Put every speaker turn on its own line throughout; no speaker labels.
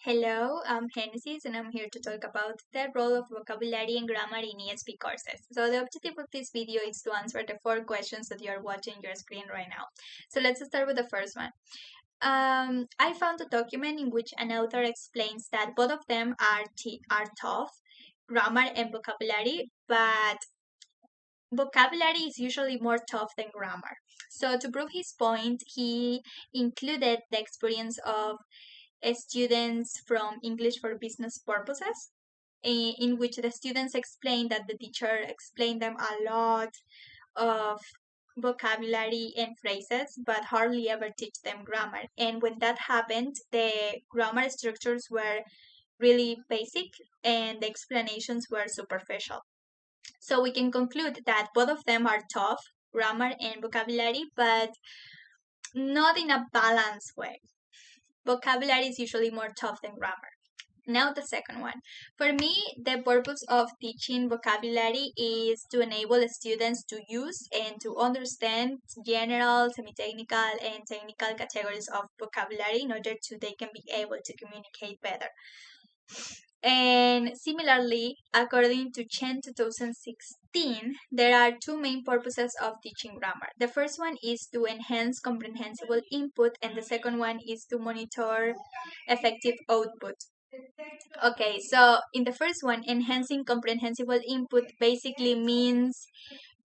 Hello, I'm Genesis and I'm here to talk about the role of vocabulary and grammar in ESP courses. So the objective of this video is to answer the 4 questions that you are watching your screen right now. So let's start with the first one. I found a document in which an author explains that both of them are tough, grammar and vocabulary, but vocabulary is usually more tough than grammar. So to prove his point, he included the experience of students from English for Business Purposes, in which the students explained that the teacher explained them a lot of vocabulary and phrases, but hardly ever teach them grammar. And when that happened, the grammar structures were really basic and the explanations were superficial. So we can conclude that both of them are tough, grammar and vocabulary, but not in a balanced way. Vocabulary is usually more tough than grammar. Now the second one. For me, the purpose of teaching vocabulary is to enable students to use and to understand general, semi-technical, and technical categories of vocabulary in order to they can be able to communicate better. And similarly, according to Chen 2016, there are 2 main purposes of teaching grammar. The first one is to enhance comprehensible input, and the second one is to monitor effective output. Okay, so in the first one, enhancing comprehensible input basically means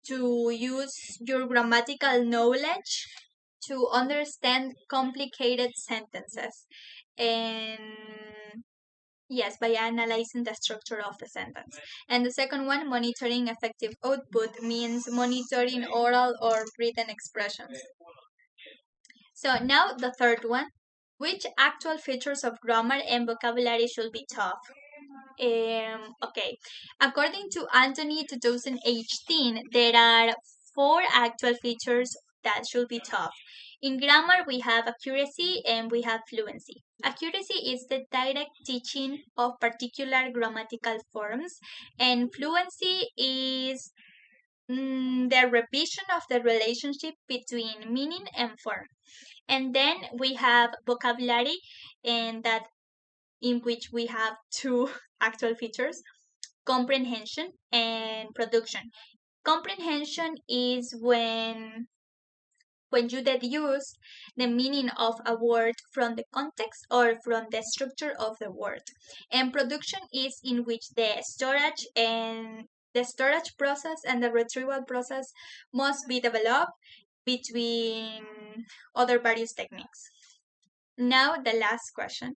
to use your grammatical knowledge to understand complicated sentences. And yes, by analyzing the structure of the sentence. And the second one, monitoring effective output, means monitoring oral or written expressions. So now the third one, which actual features of grammar and vocabulary should be taught? Okay, according to Anthony 2018, there are 4 actual features that should be taught. In grammar, we have accuracy and we have fluency. Accuracy is the direct teaching of particular grammatical forms, and fluency is the revision of the relationship between meaning and form. And then we have vocabulary, and that in which we have 2 actual features, comprehension and production. Comprehension is when you deduce the meaning of a word from the context or from the structure of the word. And production is in which the storage process and the retrieval process must be developed between other various techniques. Now the last question.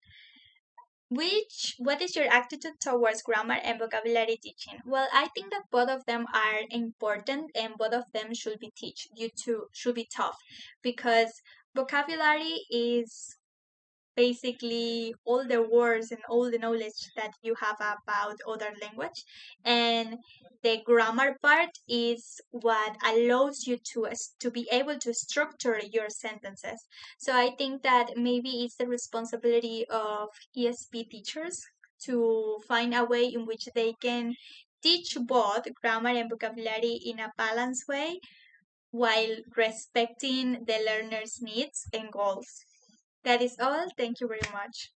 What is your attitude towards grammar and vocabulary teaching? Well, I think that both of them are important and both of them should be should be tough, because vocabulary is basically all the words and all the knowledge that you have about other language, and the grammar part is what allows you to be able to structure your sentences. So I think that maybe it's the responsibility of ESP teachers to find a way in which they can teach both grammar and vocabulary in a balanced way while respecting the learner's needs and goals. That is all. Thank you very much.